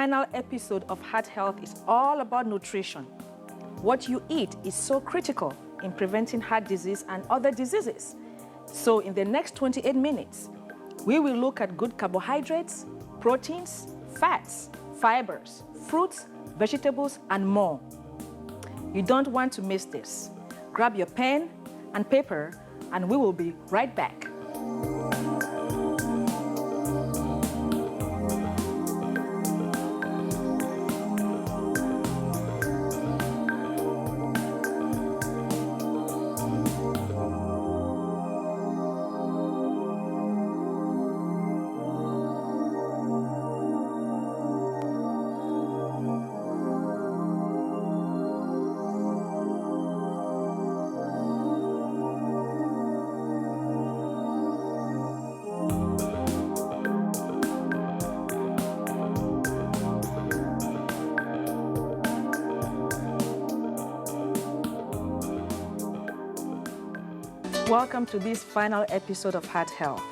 Final episode of Heart Health is all about nutrition. What you eat is so critical in preventing heart disease and other diseases. So in the next 28 minutes, we will look at good carbohydrates, proteins, fats, fibers, fruits, vegetables, and more. You don't want to miss this. Grab your pen and paper, and we will be right back. Welcome to this final episode of Heart Health.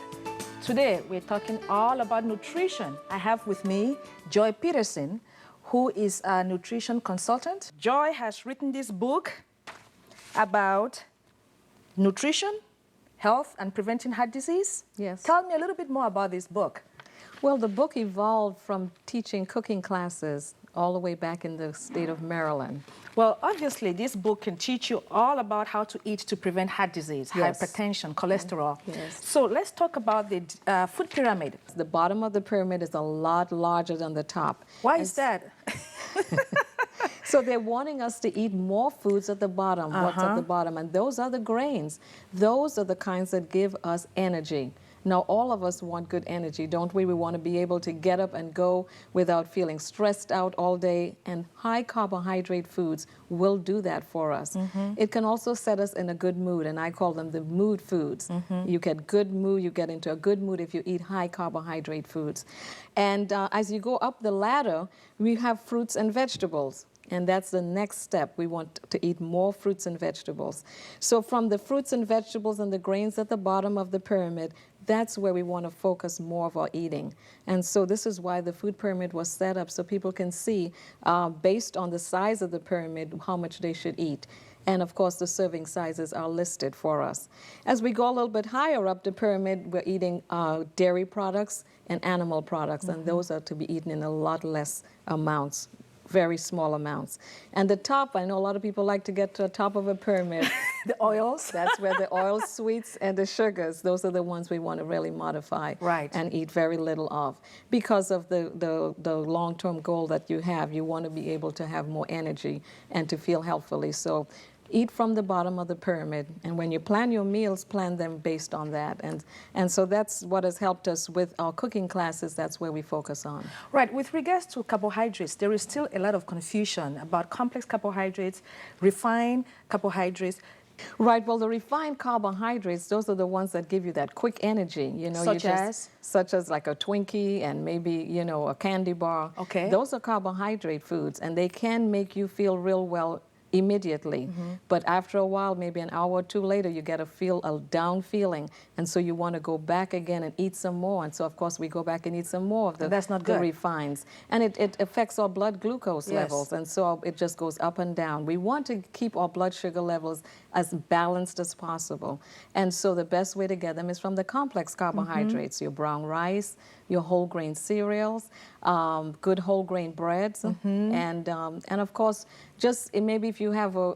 Today, we're talking all about nutrition. I have with me Joy Peterson, who is a nutrition consultant. Joy has written this book about nutrition, health, and preventing heart disease. Yes. Tell me a little bit more about this book. Well, the book evolved from teaching cooking classes all the way back in the state of Maryland. Well, obviously, this book can teach you all about how to eat to prevent heart disease, Yes. hypertension, cholesterol. Yes. So let's talk about the food pyramid. The bottom of the pyramid is a lot larger than the top. Why is that? So they're wanting us to eat more foods at the bottom, what's at the bottom, and those are the grains. Those are the kinds that give us energy. Now, all of us want good energy, don't we? We want to be able to get up and go without feeling stressed out all day, and high carbohydrate foods will do that for us. It can also set us in a good mood, and I call them the mood foods. You get good mood, you get into a good mood if you eat high carbohydrate foods. And as you go up the ladder, we have fruits and vegetables. And that's the next step. We want to eat more fruits and vegetables. So from the fruits and vegetables and the grains at the bottom of the pyramid, that's where we want to focus more of our eating. And so this is why the food pyramid was set up, so people can see, based on the size of the pyramid, how much they should eat. And of course, the serving sizes are listed for us. As we go a little bit higher up the pyramid, we're eating dairy products and animal products, and those are to be eaten in a lot less amounts. Very small amounts. And the top, I know a lot of people like to get to the top of a pyramid. The oils. That's where the oil, sweets, and the sugars, those are the ones we want to really modify and eat very little of. Because of the long-term goal that you have, you want to be able to have more energy and to feel healthfully. So eat from the bottom of the pyramid, and when you plan your meals, plan them based on that. And so that's what has helped us with our cooking classes. That's where we focus on. Right. With regards to carbohydrates, there is still a lot of confusion about complex carbohydrates, refined carbohydrates. Right. Well, the refined carbohydrates, those are the ones that give you that quick energy. You know, such as like a Twinkie and maybe, you know, a candy bar. Okay. Those are carbohydrate foods, and they can make you feel real well immediately. But after a while, maybe an hour or two later, you get a down feeling, and so you want to go back again and eat some more. And so of course we go back and eat some more of the refines, and it affects our blood glucose levels, and so it just goes up and down. We want to keep our blood sugar levels as balanced as possible, and so the best way to get them is from the complex carbohydrates, your brown rice, your whole grain cereals, good whole grain breads, and of course, just maybe if you have a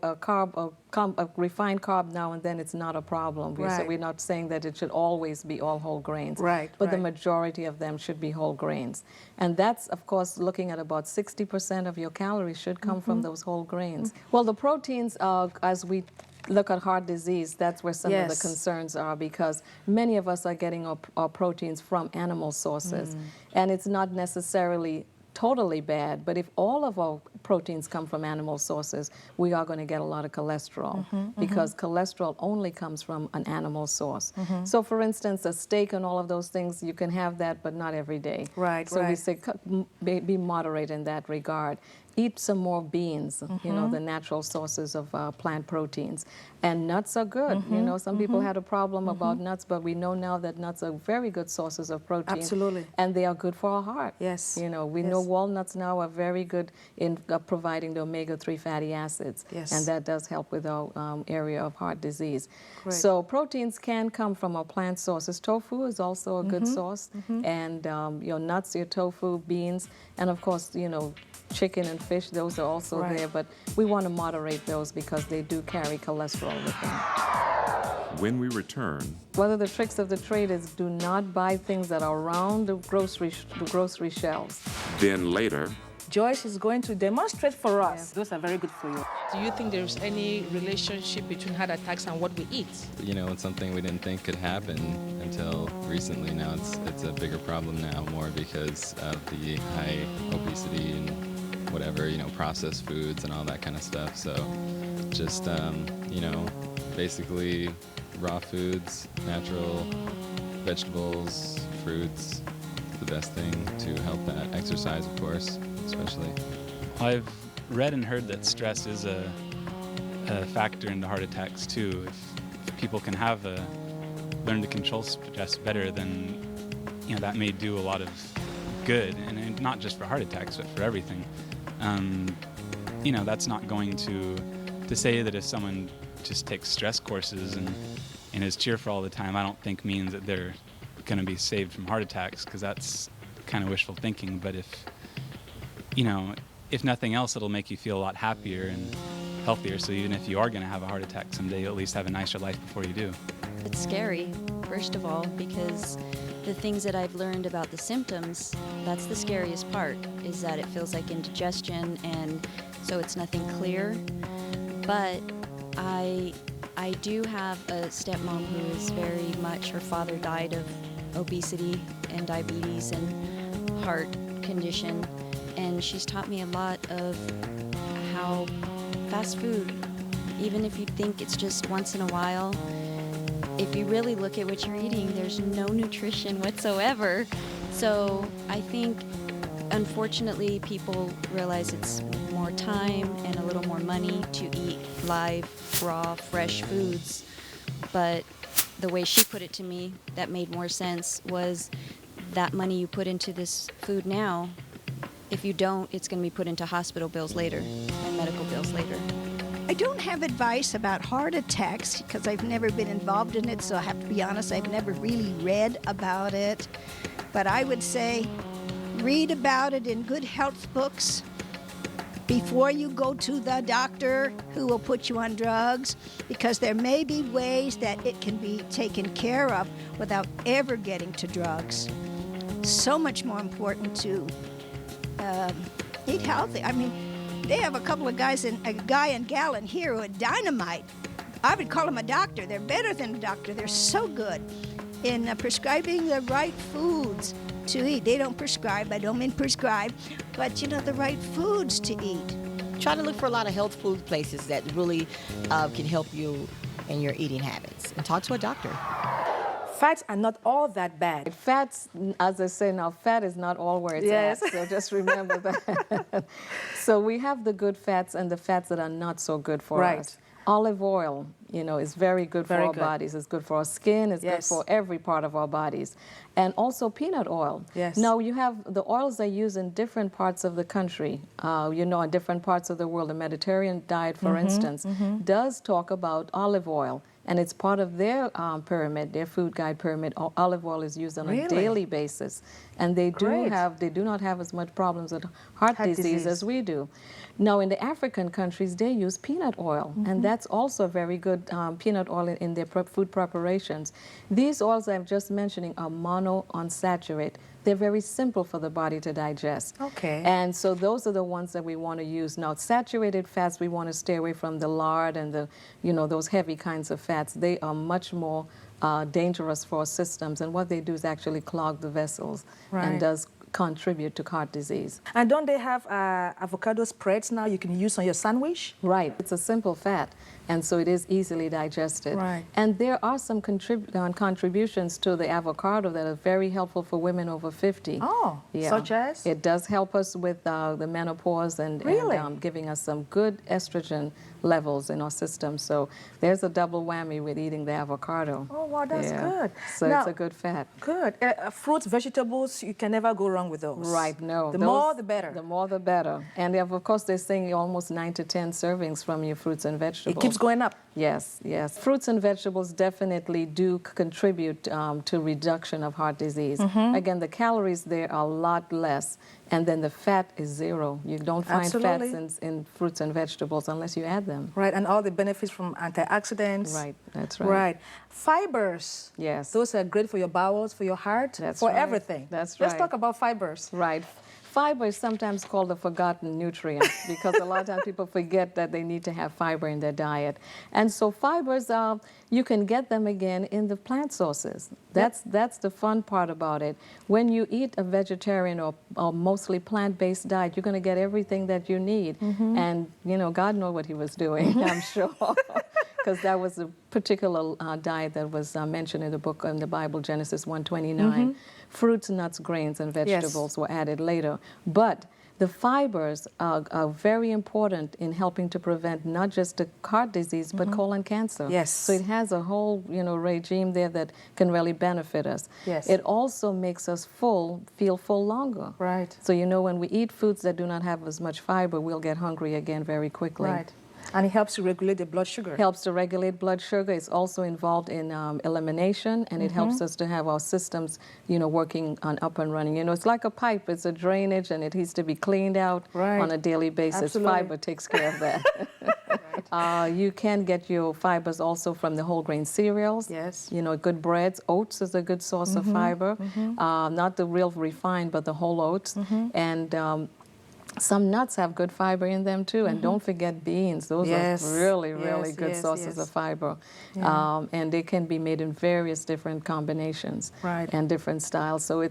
refined carb now and then, it's not a problem. So we're not saying that it should always be all whole grains. But the majority of them should be whole grains. And that's, of course, looking at about 60% of your calories should come from those whole grains. Well, the proteins, as we look at heart disease, that's where some of the concerns are, because many of us are getting our proteins from animal sources. And it's not necessarily totally bad, but if all of our proteins come from animal sources, we are going to get a lot of cholesterol because cholesterol only comes from an animal source. So for instance, a steak and all of those things, you can have that, but not every day. Right, so we right. say be moderate in that regard. Eat some more beans, you know, the natural sources of plant proteins. And nuts are good. You know, some people had a problem about nuts, but we know now that nuts are very good sources of protein. Absolutely. And they are good for our heart. Yes. You know, we know walnuts now are very good in providing the omega-3 fatty acids. Yes. And that does help with our area of heart disease. Great. So proteins can come from our plant sources. Tofu is also a good source. And your nuts, your tofu, beans, and of course, you know, chicken and fish, those are also there, but we want to moderate those because they do carry cholesterol with them. When we return, One of the tricks of the trade is do not buy things that are around the grocery shelves. then later, Joyce is going to demonstrate for us. Those are very good for you. Do you think there's any relationship between heart attacks and what we eat? You know, it's something we didn't think could happen until recently. Now it's a bigger problem now, more because of the high obesity and whatever, you know, processed foods and all that kind of stuff. So just, you know, basically raw foods, natural vegetables, fruits, the best thing to help that. Exercise, of course, especially. I've read and heard that stress is a factor into heart attacks too. If people can learn to control stress better, then you know that may do a lot of good, and not just for heart attacks, but for everything. You know, that's not going to say that if someone just takes stress courses and is cheerful all the time, I don't think means that they're going to be saved from heart attacks, because that's kind of wishful thinking. But if nothing else, it'll make you feel a lot happier and healthier. So even if you are going to have a heart attack someday, you'll at least have a nicer life before you do. It's scary, first of all, because the things that I've learned about the symptoms, that's the scariest part, is that it feels like indigestion, and so it's nothing clear. But I do have a stepmom who is very much, her father died of obesity and diabetes and heart condition, and she's taught me a lot of how fast food, even if you think it's just once in a while, if you really look at what you're eating, there's no nutrition whatsoever. So I think, unfortunately, people realize it's more time and a little more money to eat live, raw, fresh foods. But the way she put it to me that made more sense was that money you put into this food now, if you don't, it's going to be put into hospital bills later and medical bills later. I don't have advice about heart attacks because I've never been involved in it, so I have to be honest, I've never really read about it. But I would say read about it in good health books before you go to the doctor who will put you on drugs, because there may be ways that it can be taken care of without ever getting to drugs. So much more important to eat healthy. I mean, they have a couple of guys, a guy and gal in here who are dynamite. I would call them a doctor. They're better than a doctor. They're so good in prescribing the right foods to eat. They don't prescribe. I don't mean prescribe, but the right foods to eat. Try to look for a lot of health food places that really can help you in your eating habits, and talk to a doctor. Fats are not all that bad. Fats, as I say now, fat is not all where it's at, so just remember that. So we have the good fats and the fats that are not so good for us. Olive oil, is very good for our bodies. It's good for our skin. It's good for every part of our bodies. And also peanut oil. Now, you have the oils they use in different parts of the country, in different parts of the world. The Mediterranean diet, for instance, does talk about olive oil. And it's part of their pyramid, their food guide pyramid. Olive oil is used on a daily basis. And they do not have as much problems with heart disease as we do. Now, in the African countries, they use peanut oil. And that's also very good peanut oil in their food preparations. These oils I'm just mentioning are monounsaturated. They're very simple for the body to digest. And so those are the ones that we want to use. Now, saturated fats, we want to stay away from the lard and the, those heavy kinds of fats. They are much more dangerous for our systems. And what they do is actually clog the vessels and does contribute to heart disease. And don't they have avocado spreads now you can use on your sandwich? Right. It's a simple fat, and so it is easily digested. Right. And there are some contributions to the avocado that are very helpful for women over 50. Oh, such as? It does help us with the menopause and, Really? giving us some good estrogen levels in our system. So there's a double whammy with eating the avocado. Oh, wow, that's good. So Now, it's a good fat. Good. Fruits, vegetables, you can never go wrong with those. Right, no. The more, the better. The more, the better. And of course, they're saying almost 9 to 10 servings from your fruits and vegetables. It keeps going up. Yes, yes. Fruits and vegetables definitely do contribute to reduction of heart disease. Again, the calories there are a lot less, and then the fat is zero. You don't find Absolutely. fats in fruits and vegetables unless you add them. Right, and all the benefits from antioxidants. Right, that's right. Right. Fibers. Yes. Those are great for your bowels, for your heart, That's for right. everything. That's Let's right. talk about fibers. Right. Fiber is sometimes called a forgotten nutrient because a lot of times people forget that they need to have fiber in their diet. And so fibers, you can get them again in the plant sources. That's the fun part about it. When you eat a vegetarian or mostly plant-based diet, you're going to get everything that you need. And, God knows what he was doing, I'm sure. Because that was a particular diet that was mentioned in the book, in the Bible, Genesis 1:29. Fruits, nuts, grains, and vegetables were added later. But the fibers are very important in helping to prevent not just the heart disease, but colon cancer. Yes. So it has a whole, regime there that can really benefit us. Yes. It also makes us feel full longer. Right. So, when we eat foods that do not have as much fiber, we'll get hungry again very quickly. Right. And it helps to regulate the blood sugar. Helps to regulate blood sugar. It's also involved in elimination, and it helps us to have our systems, working up and running. It's like a pipe. It's a drainage, and it needs to be cleaned out on a daily basis. Absolutely. Fiber takes care of that. You can get your fibers also from the whole grain cereals. Yes. Good breads. Oats is a good source of fiber. Not the real refined, but the whole oats. And some nuts have good fiber in them too, and don't forget beans. Those are really, really good sources of fiber. And they can be made in various different combinations and different styles. So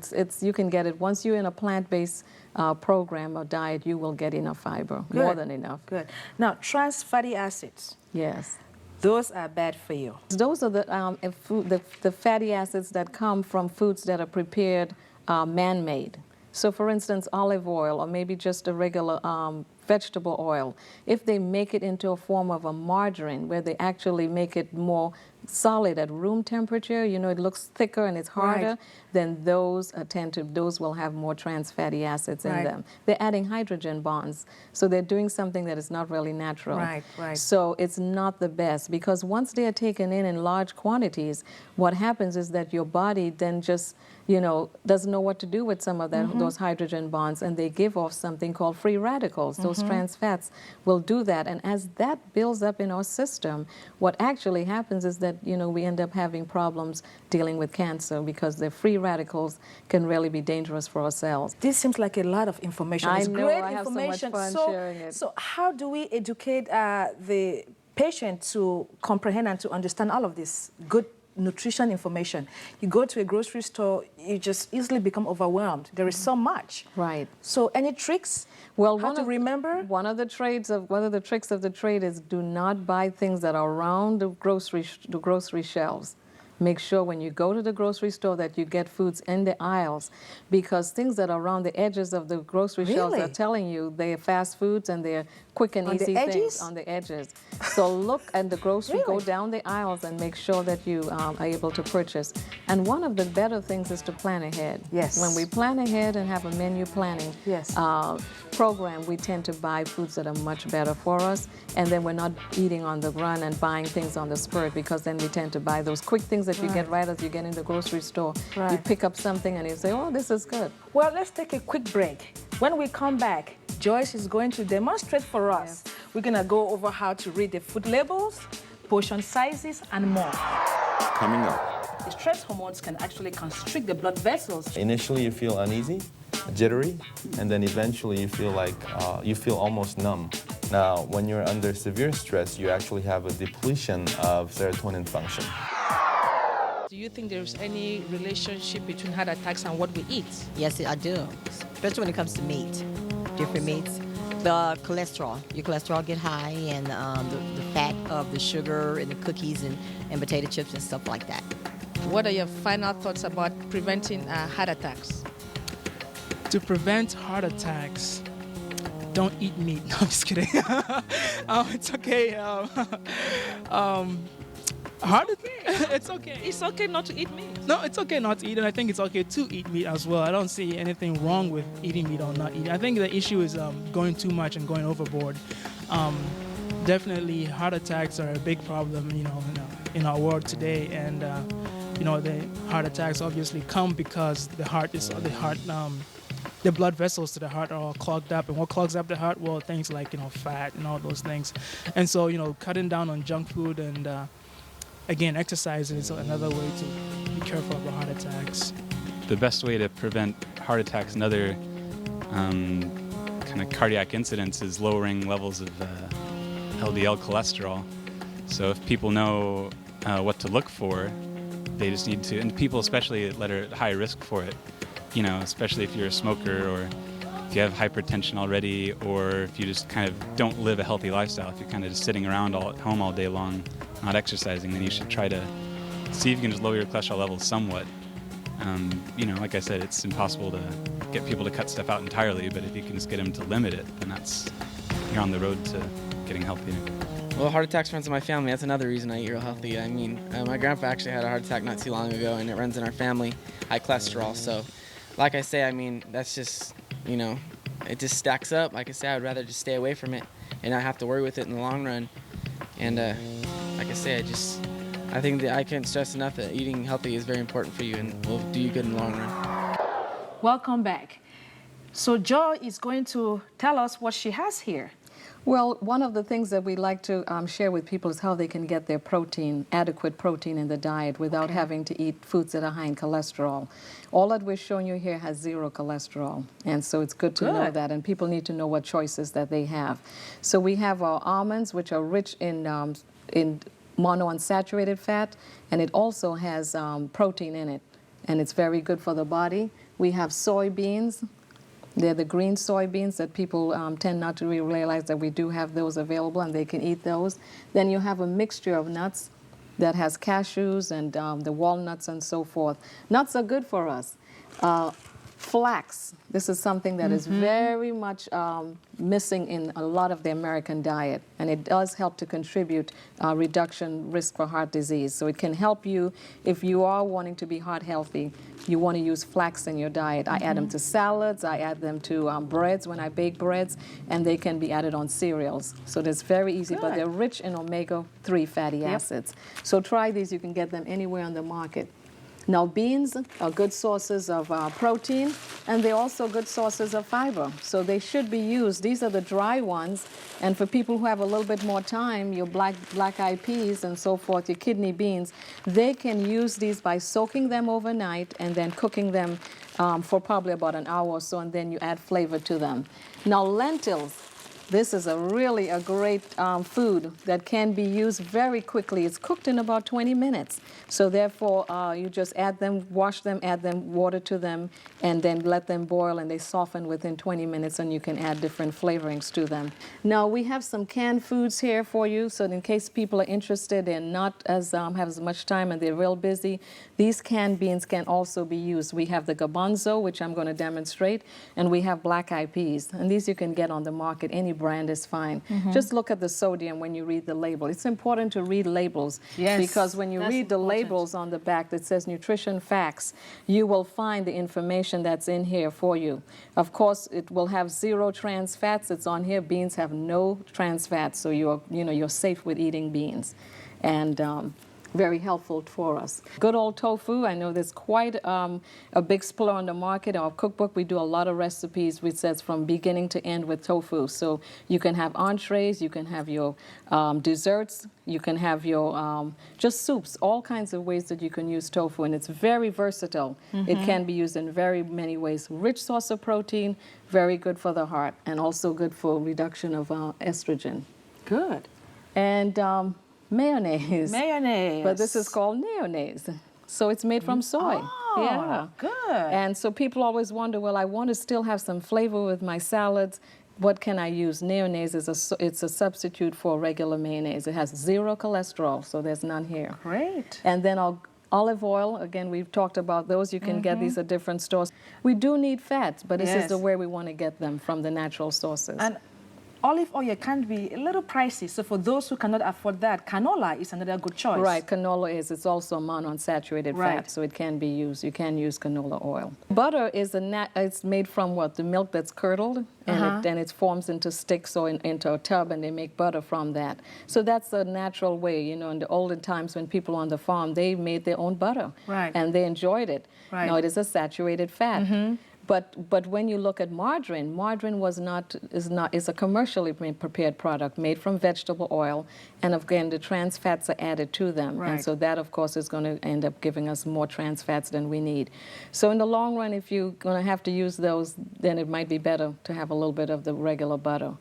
you can get it once you're in a plant-based program or diet. You will get enough fiber, more than enough. Good. Now, trans fatty acids. Yes. Those are bad for you. Those are the fatty acids that come from foods that are prepared man-made. So, for instance, olive oil or maybe just a regular vegetable oil, if they make it into a form of a margarine where they actually make it more solid at room temperature, it looks thicker and it's harder, then those will have more trans fatty acids in them. They're adding hydrogen bonds. So they're doing something that is not really natural. Right. So it's not the best, because once they are taken in large quantities, what happens is that your body then just doesn't know what to do with some of those hydrogen bonds, and they give off something called free radicals. Those trans fats will do that, and as that builds up in our system, what actually happens is that we end up having problems dealing with cancer, because the free radicals can really be dangerous for our cells. This seems like a lot of information. I It's know, great I have so much information. fun sharing it. So how do we educate the patient to comprehend and to understand all of this good nutrition information? You go to a grocery store, you just easily become overwhelmed. There is so much. Right. So any tricks? Well, how to remember? One of the tricks of the trade is do not buy things that are around the grocery shelves. Make sure when you go to the grocery store that you get foods in the aisles, because things that are around the edges of the grocery shelves are telling you they are fast foods and they're quick and easy things on the edges. So look at the grocery, go down the aisles and make sure that you are able to purchase. And one of the better things is to plan ahead. Yes. When we plan ahead and have a menu planning program, we tend to buy foods that are much better for us, and then we're not eating on the run and buying things on the spurt, because then we tend to buy those quick things that you get right as you get in the grocery store. You pick up something and you say, oh, this is good. Well, let's take a quick break. When we come back, Joyce is going to demonstrate for us. We're going to go over how to read the food labels, portion sizes, and more. Coming up. The stress hormones can actually constrict the blood vessels. Initially, you feel uneasy, jittery, and then eventually you feel like you feel almost numb. Now, when you're under severe stress, you actually have a depletion of serotonin function. Do you think there's any relationship between heart attacks and what we eat? Yes, I do, especially when it comes to meat, different meats. The cholesterol, your cholesterol get high, and the fat of the sugar and the cookies and potato chips and stuff like that. What are your final thoughts about preventing heart attacks? To prevent heart attacks, don't eat meat. No, I'm just kidding. It's okay. It's okay. It's okay not to eat meat. No, it's okay not to eat, and I think it's okay to eat meat as well. I don't see anything wrong with eating meat or not eating. I think the issue is going too much and going overboard. Definitely, heart attacks are a big problem, in our world today, and the heart attacks obviously come because the blood vessels to the heart are all clogged up, and what clogs up the heart? Well, things like fat and all those things, and so cutting down on junk food and again, exercise is another way to be careful about heart attacks. The best way to prevent heart attacks and other kind of cardiac incidents is lowering levels of LDL cholesterol. So if people know what to look for, they just need to, and people especially that are at high risk for it, especially if you're a smoker or if you have hypertension already, or if you just kind of don't live a healthy lifestyle, if you're kind of just sitting around at home all day long, not exercising, then you should try to see if you can just lower your cholesterol levels somewhat. Like I said, it's impossible to get people to cut stuff out entirely, but if you can just get them to limit it, then you're on the road to getting healthier. Well, heart attacks runs in my family. That's another reason I eat real healthy. I mean, my grandpa actually had a heart attack not too long ago, and it runs in our family, high cholesterol. So, like I say, I mean, that's just, it just stacks up. Like I say, I would rather just stay away from it and not have to worry with it in the long run. And like I say, I think that I can't stress enough that eating healthy is very important for you and will do you good in the long run. Welcome back. So Jo is going to tell us what she has here. Well, one of the things that we like to share with people is how they can get their protein, adequate protein in the diet without having to eat foods that are high in cholesterol. All that we're showing you here has 0 cholesterol, and so it's good to know that, and people need to know what choices that they have. So we have our almonds, which are rich in monounsaturated fat, and it also has protein in it, and it's very good for the body. We have soybeans. They're the green soybeans that people tend not to really realize that we do have those available and they can eat those. Then you have a mixture of nuts that has cashews and the walnuts and so forth. Nuts are good for us. Flax, this is something that is very much missing in a lot of the American diet, and it does help to contribute reduction risk for heart disease. So it can help you if you are wanting to be heart healthy. You want to use flax in your diet. I add them to salads, I add them to breads when I bake breads, and they can be added on cereals. So it's very easy, but they're rich in omega-3 fatty acids. So try these, you can get them anywhere on the market. Now, beans are good sources of protein, and they're also good sources of fiber. So they should be used. These are the dry ones. And for people who have a little bit more time, your black-eyed peas and so forth, your kidney beans, they can use these by soaking them overnight and then cooking them for probably about an hour or so, and then you add flavor to them. Now, lentils. This is really a great food that can be used very quickly. It's cooked in about 20 minutes. So therefore, you just add them, wash them, add them, water to them, and then let them boil, and they soften within 20 minutes, and you can add different flavorings to them. Now, we have some canned foods here for you, so in case people are interested and not have as much time and they're real busy, these canned beans can also be used. We have the garbanzo, which I'm going to demonstrate, and we have black-eyed peas. And these you can get on the market. Any brand is fine. Just look at the sodium when you read the label. It's important to read labels because when you read the labels on the back that says nutrition facts, you will find the information that's in here for you. Of course, it will have 0 trans fats. It's on here. Beans have no trans fats, so you're safe with eating beans. And very helpful for us. Good old tofu, I know there's quite a big splash on the market. Our cookbook, we do a lot of recipes which says from beginning to end with tofu. So you can have entrees, you can have your desserts, you can have your just soups, all kinds of ways that you can use tofu, and it's very versatile. It can be used in very many ways. Rich source of protein, very good for the heart, and also good for reduction of estrogen. Good. And mayonnaise. Mayonnaise. But this is called mayonnaise. So it's made from soy. Oh, yeah. good. And so people always wonder, well, I want to still have some flavor with my salads. What can I use? Mayonnaise it's a substitute for regular mayonnaise. It has 0 cholesterol, so there's none here. Great. And then olive oil, again, we've talked about those. You can get these at different stores. We do need fats, but this is the way we want to get them, from the natural sources. And olive oil can be a little pricey, so for those who cannot afford that, canola is another good choice. Right, canola it's also monounsaturated fat, so it can be used. You can use canola oil. Butter is it's made from what? The milk that's curdled, and then it forms into sticks or into a tub, and they make butter from that. So that's a natural way. You know, in the olden times when people on the farm, they made their own butter, and they enjoyed it. Right. Now it is a saturated fat. But when you look at margarine, margarine is a commercially prepared product made from vegetable oil, and again the trans fats are added to them, and so that of course is going to end up giving us more trans fats than we need. So in the long run, if you're going to have to use those, then it might be better to have a little bit of the regular butter.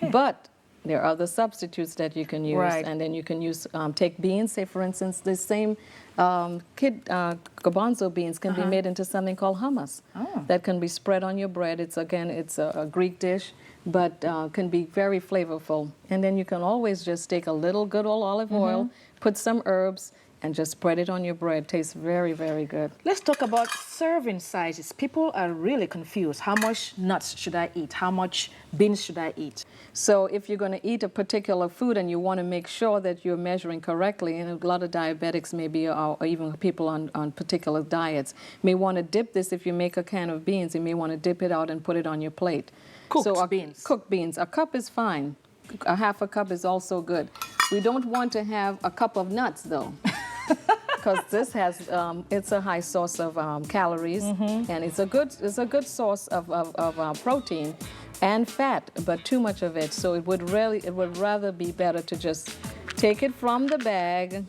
But there are other substitutes that you can use, and then you can use take beans. Say for instance, the same garbanzo beans can be made into something called hummus that can be spread on your bread. It's a Greek dish, but can be very flavorful. And then you can always just take a little good old olive oil, put some herbs, and just spread it on your bread. Tastes very, very good. Let's talk about serving sizes. People are really confused. How much nuts should I eat? How much beans should I eat? So if you're going to eat a particular food and you want to make sure that you're measuring correctly, and a lot of diabetics maybe, or even people on particular diets, may want to dip this. If you make a can of beans, you may want to dip it out and put it on your plate. Cooked beans. Cooked beans. A cup is fine. A half a cup is also good. We don't want to have a cup of nuts, though. Because this has, it's a high source of calories, and it's a good source of protein and fat, but too much of it. So it would rather be better to just take it from the bag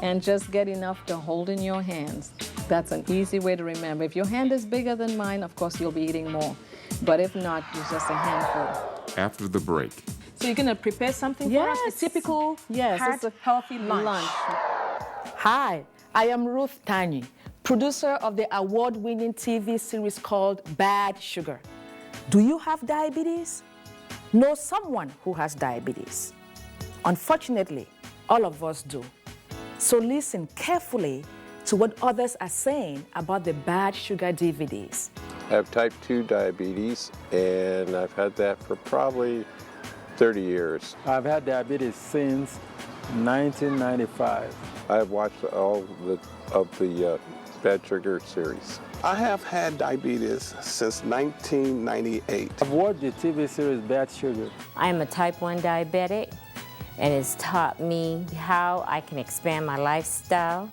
and just get enough to hold in your hands. That's an easy way to remember. If your hand is bigger than mine, of course you'll be eating more. But if not, it's just a handful. After the break. So you're going to prepare something for us? A typical healthy lunch. Hi, I am Ruth Tanyi, producer of the award-winning TV series called Bad Sugar. Do you have diabetes? Know someone who has diabetes? Unfortunately, all of us do. So listen carefully to what others are saying about the Bad Sugar DVDs. I have type 2 diabetes, and I've had that for probably 30 years. I've had diabetes since 1995. I've watched all of the Bad Sugar series. I have had diabetes since 1998. I've watched the TV series Bad Sugar. I am a type 1 diabetic, and it's taught me how I can expand my lifestyle.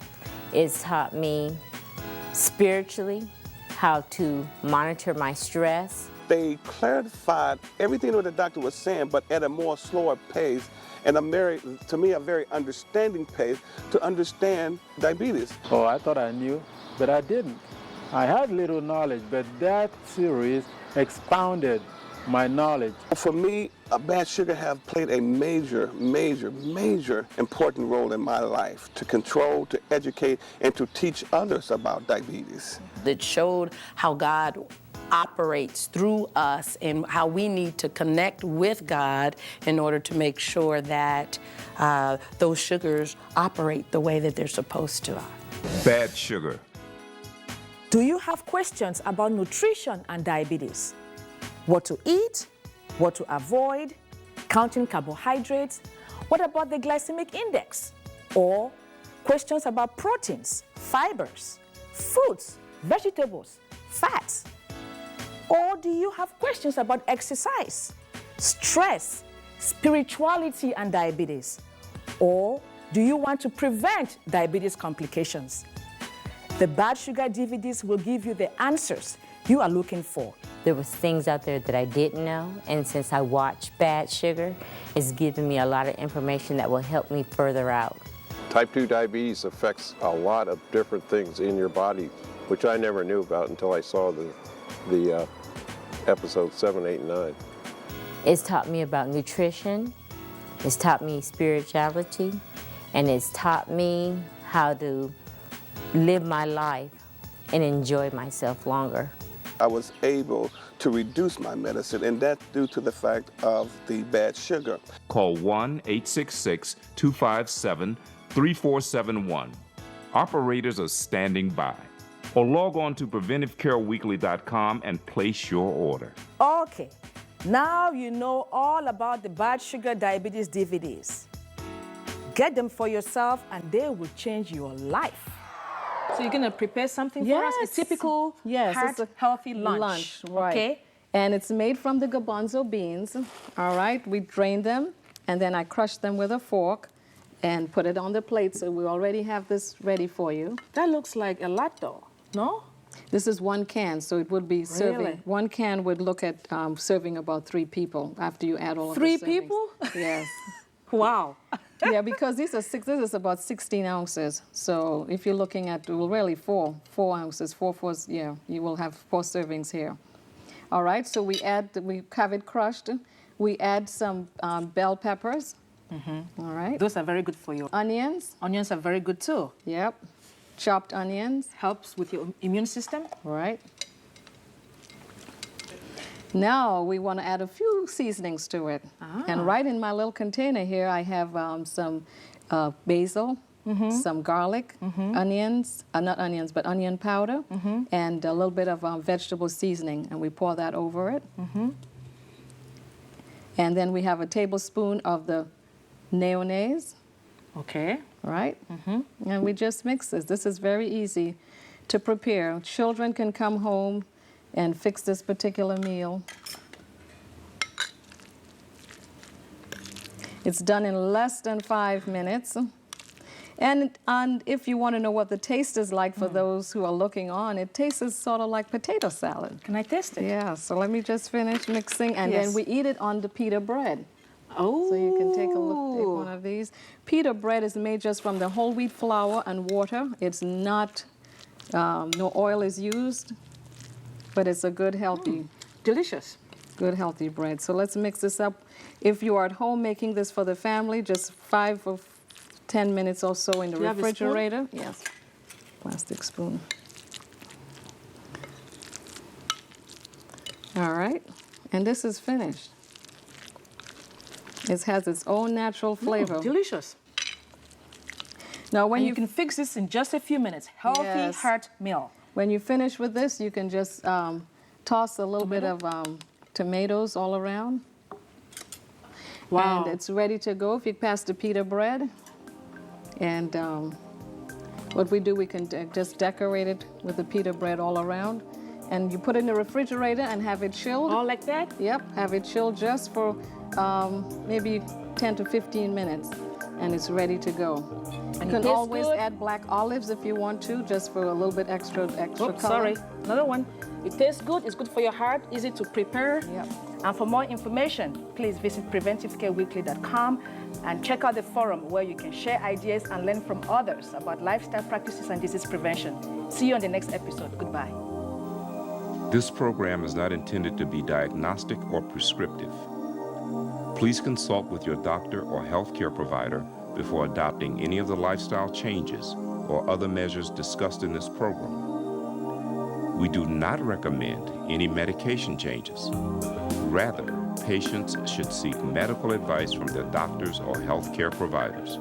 It's taught me spiritually how to monitor my stress. They clarified everything that the doctor was saying, but at a more slower pace, and to me, a very understanding pace to understand diabetes. Oh, I thought I knew, but I didn't. I had little knowledge, but that series expounded my knowledge. For me, Bad Sugar have played a major important role in my life to control, to educate, and to teach others about diabetes. It showed how God operates through us and how we need to connect with God in order to make sure that those sugars operate the way that they're supposed to. Bad Sugar. Do you have questions about nutrition and diabetes? What to eat, what to avoid, counting carbohydrates? What about the glycemic index? Or questions about proteins, fibers, fruits, vegetables, fats? Or do you have questions about exercise, stress, spirituality, and diabetes? Or do you want to prevent diabetes complications? The Bad Sugar DVDs will give you the answers you are looking for. There was things out there that I didn't know, and since I watched Bad Sugar, it's given me a lot of information that will help me further out. Type 2 diabetes affects a lot of different things in your body, which I never knew about until I saw the episodes 7, 8, and 9. It's taught me about nutrition, it's taught me spirituality, and it's taught me how to live my life and enjoy myself longer. I was able to reduce my medicine, and that's due to the fact of the bad sugar. Call 1-866-257-3471. Operators are standing by. Or log on to PreventiveCareWeekly.com and place your order. Okay, now you know all about the Bad Sugar Diabetes DVDs. Get them for yourself and they will change your life. So you're gonna prepare something for us? A typical heart-healthy lunch. Right. Okay. And it's made from the garbanzo beans. All right, we drain them and then I crush them with a fork and put it on the plate. So we already have this ready for you. That looks like a lot though, no? This is 1 can, so it would be serving. Really? 1 can would look at serving about 3 people after you add all of the 3 servings. people? Yes. Wow. Yeah, because this is about 16 ounces. So if you're looking at, well, really 4 ounces, 4 fours, yeah, you will have 4 servings here. All right, so we have it crushed. We add some bell peppers. All right. Those are very good for you. Onions. Onions are very good too. Yep. Chopped onions. Helps with your immune system. Right. Now we want to add a few seasonings to it. And right in my little container here, I have some basil, some garlic, onions, not onions, but onion powder, and a little bit of vegetable seasoning. And we pour that over it. And then we have a tablespoon of the mayonnaise. Okay. Right? And we just mix this. This is very easy to prepare. Children can come home and fix this particular meal. It's done in less than 5 minutes. And if you want to know what the taste is like for those who are looking on, it tastes sort of like potato salad. Can I taste it? Yeah, so let me just finish mixing, and Yes. then we eat it on the pita bread. Oh. So you can take a look at one of these. Pita bread is made just from the whole wheat flour and water. It's not, no oil is used, but it's a good, healthy. Delicious. Good, healthy bread. So let's mix this up. If you are at home making this for the family, just 5 or 10 minutes or so in the Do you have a spoon? refrigerator. Yes, plastic spoon. All right, and this is finished. It has its own natural flavor. Delicious. Now, when And you you can fix this in just a few minutes. Healthy Yes. heart meal. When you finish with this, you can just toss a little bit of tomatoes all around. Wow. And it's ready to go if you pass the pita bread. And what we do, we can just decorate it with the pita bread all around. And you put it in the refrigerator and have it chilled. All like that? Yep, have it chilled just for maybe 10 to 15 minutes. And it's ready to go. And You it can tastes always good? add black olives if you want to, just for a little bit extra color. Sorry, another one. It tastes good, it's good for your heart, easy to prepare. Yep. And for more information, please visit PreventiveCareWeekly.com and check out the forum where you can share ideas and learn from others about lifestyle practices and disease prevention. See you on the next episode. Goodbye. This program is not intended to be diagnostic or prescriptive. Please consult with your doctor or healthcare provider before adopting any of the lifestyle changes or other measures discussed in this program. We do not recommend any medication changes. Rather, patients should seek medical advice from their doctors or healthcare providers.